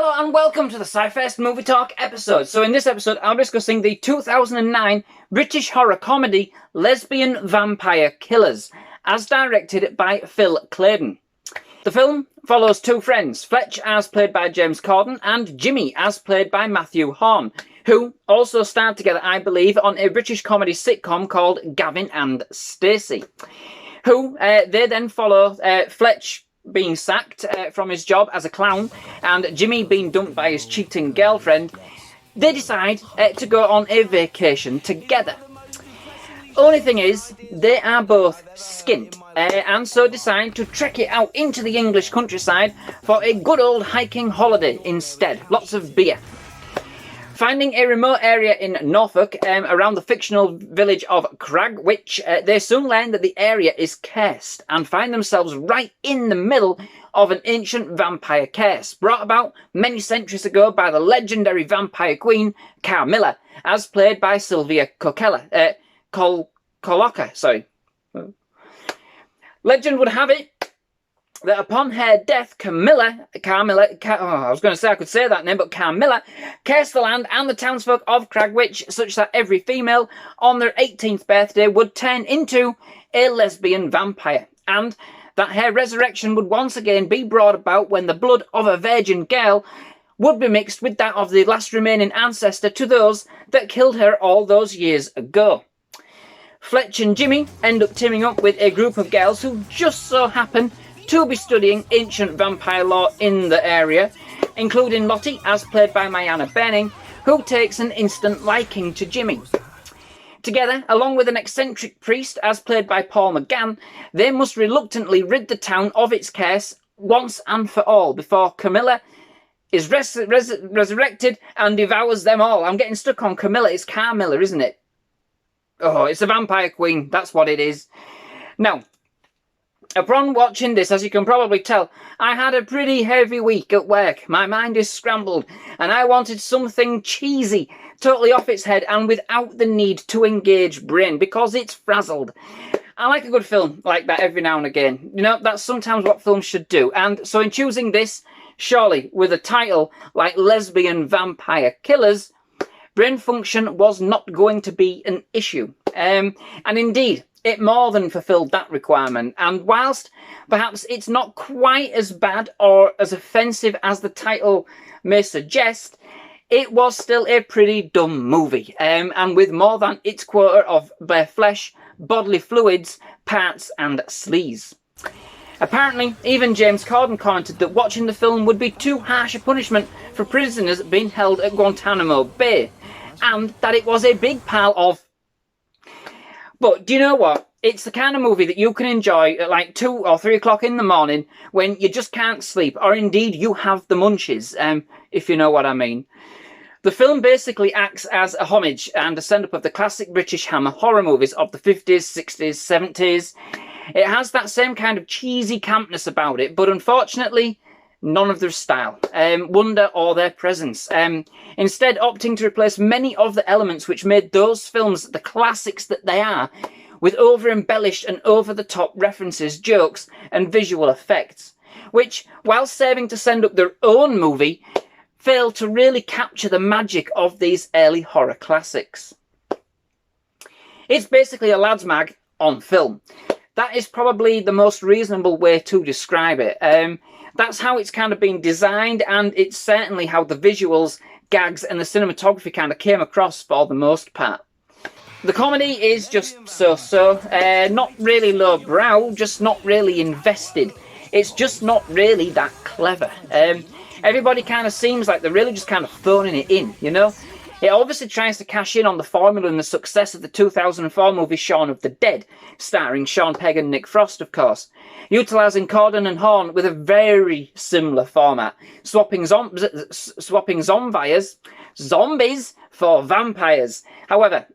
Hello and welcome to the SciFirst MovieTalk episode. So in this episode, I'm discussing the 2009 British horror comedy Lesbian Vampire Killers, as directed by Phil Claydon. The film follows two friends, Fletch as played by James Corden and Jimmy as played by Mathew Horne, who also starred together, I believe, on a British comedy sitcom called Gavin and Stacey, who they then follow Fletch being sacked from his job as a clown and Jimmy being dumped by his cheating girlfriend. They decide to go on a vacation together. Only thing is, they are both skint and so decide to trek it out into the English countryside for a good old hiking holiday instead. Lots of beer. Finding a remote area in Norfolk around the fictional village of Cragwich, they soon learn that the area is cursed and find themselves right in the middle of an ancient vampire curse brought about many centuries ago by the legendary vampire queen Carmilla, as played by Silvia Colloca. Legend would have it that upon her death, Carmilla, I was going to say I could say that name, but Carmilla cursed the land and the townsfolk of Cragwich such that every female on their 18th birthday would turn into a lesbian vampire, and that her resurrection would once again be brought about when the blood of a virgin girl would be mixed with that of the last remaining ancestor to those that killed her all those years ago. Fletch and Jimmy end up teaming up with a group of girls who just so happen to be studying ancient vampire lore in the area, including Lottie, as played by MyAnna, who takes an instant liking to Jimmy. Together, along with an eccentric priest, as played by Paul McGann, they must reluctantly rid the town of its curse once and for all before Camilla is resurrected and devours them all. I'm getting stuck on Camilla. It's Carmilla, isn't it? Oh, it's a vampire queen. That's what it is. Now, upon watching this, as you can probably tell, I had a pretty heavy week at work. My mind is scrambled, and I wanted something cheesy, totally off its head, and without the need to engage brain, because it's frazzled. I like a good film like that every now and again. You know, that's sometimes what films should do. And so in choosing this, surely, with a title like Lesbian Vampire Killers, brain function was not going to be an issue. And indeed, it more than fulfilled that requirement, and whilst perhaps it's not quite as bad or as offensive as the title may suggest, it was still a pretty dumb movie, and with more than its quota of bare flesh, bodily fluids, parts and sleaze. Apparently, even James Corden commented that watching the film would be too harsh a punishment for prisoners being held at Guantanamo Bay, and that it was a big pile of... But do you know what? It's the kind of movie that you can enjoy at like 2 or 3 o'clock in the morning when you just can't sleep, or indeed you have the munchies, if you know what I mean. The film basically acts as a homage and a send-up of the classic British Hammer horror movies of the 50s, 60s, 70s. It has that same kind of cheesy campness about it, but unfortunately, none of their style, wonder or their presence. Instead, opting to replace many of the elements which made those films the classics that they are, with over-embellished and over-the-top references, jokes, and visual effects, which, while serving to send up their own movie, fail to really capture the magic of these early horror classics. It's basically a lads' mag on film. That is probably the most reasonable way to describe it. That's how it's kind of been designed, and it's certainly how the visuals, gags, and the cinematography kind of came across for the most part. The comedy is just so-so, not really lowbrow, just not really invested. It's just not really that clever. Everybody kind of seems like they're really just kind of phoning it in, you know? It obviously tries to cash in on the formula and the success of the 2004 movie Shaun of the Dead, starring Sean Pegg and Nick Frost, of course, utilising Corden and Horne with a very similar format, swapping zombies for vampires. However,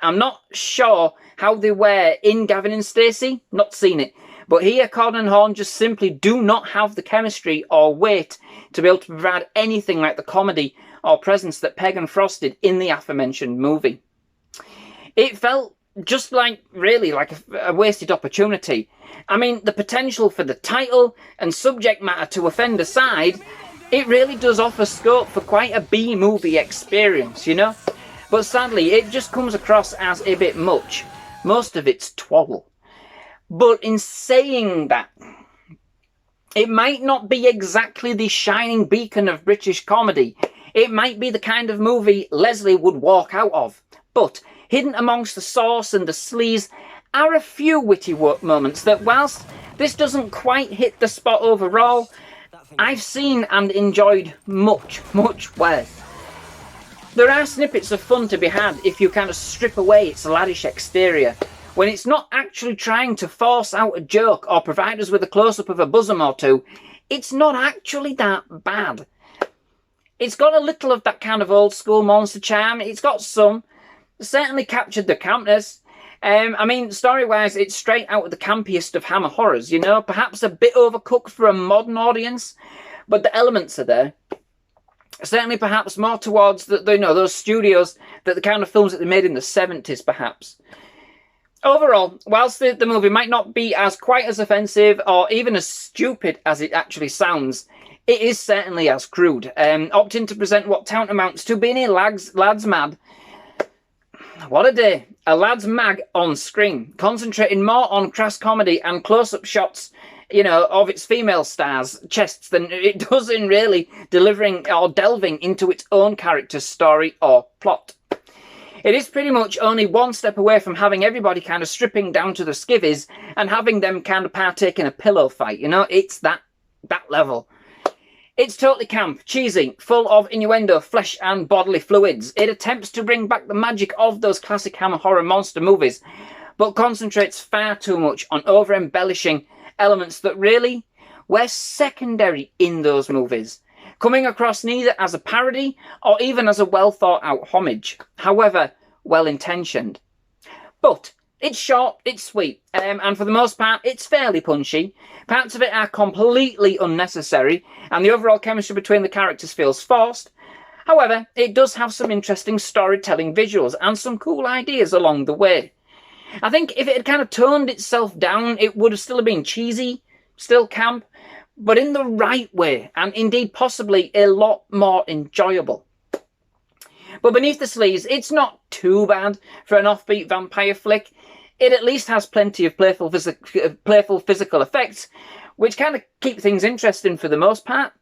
I'm not sure how they were in Gavin and Stacey, not seen it, but here Corden and Horne just simply do not have the chemistry or weight to be able to provide anything like the comedy or presence that Pegg and Frost did in the aforementioned movie. It felt just like, really, like a wasted opportunity. I mean, the potential for the title and subject matter to offend aside, it really does offer scope for quite a B-movie experience, you know? But sadly, it just comes across as a bit much. Most of it's twaddle. But in saying that, it might not be exactly the shining beacon of British comedy. It might be the kind of movie Leslie would walk out of. But hidden amongst the sauce and the sleaze are a few witty moments that, whilst this doesn't quite hit the spot overall, I've seen and enjoyed much, much worse. There are snippets of fun to be had if you kind of strip away its laddish exterior, when it's not actually trying to force out a joke or provide us with a close-up of a bosom or two. It's not actually that bad. It's got a little of that kind of old-school monster charm. It's got some. Certainly captured the campness. I mean, story-wise, it's straight out of the campiest of Hammer horrors, you know? Perhaps a bit overcooked for a modern audience, but the elements are there. Certainly, perhaps more towards those studios, the kind of films that they made in the 70s, perhaps. Overall, whilst the movie might not be quite as offensive or even as stupid as it actually sounds, it is certainly as crude, opting to present what tantamounts to being a lad's mad. What a day. A lad's mag on screen, concentrating more on crass comedy and close-up shots, you know, of its female stars' chests than it does in really delivering or delving into its own character's story or plot. It is pretty much only one step away from having everybody kind of stripping down to the skivvies and having them kind of partake in a pillow fight, you know? It's that level. It's totally camp, cheesy, full of innuendo, flesh and bodily fluids. It attempts to bring back the magic of those classic Hammer horror monster movies, but concentrates far too much on over-embellishing elements that really were secondary in those movies, coming across neither as a parody or even as a well-thought-out homage, however well-intentioned. But it's short, it's sweet, and for the most part, it's fairly punchy. Parts of it are completely unnecessary, and the overall chemistry between the characters feels forced. However, it does have some interesting storytelling visuals and some cool ideas along the way. I think if it had kind of toned itself down, it would have still been cheesy, still camp, but in the right way, and indeed possibly a lot more enjoyable. But beneath the sleeves, it's not too bad for an offbeat vampire flick. It at least has plenty of playful physical effects, which kind of keep things interesting for the most part.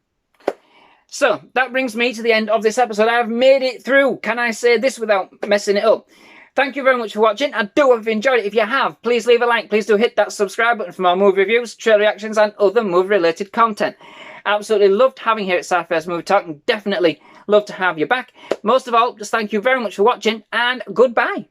So, that brings me to the end of this episode. I've made it through. Can I say this without messing it up? Thank you very much for watching. I do hope you've enjoyed it. If you have, please leave a like. Please do hit that subscribe button for more movie reviews, trailer reactions, and other movie-related content. Absolutely loved having you here at SciFirst MovieTalk, and definitely love to have you back. Most of all, just thank you very much for watching, and goodbye.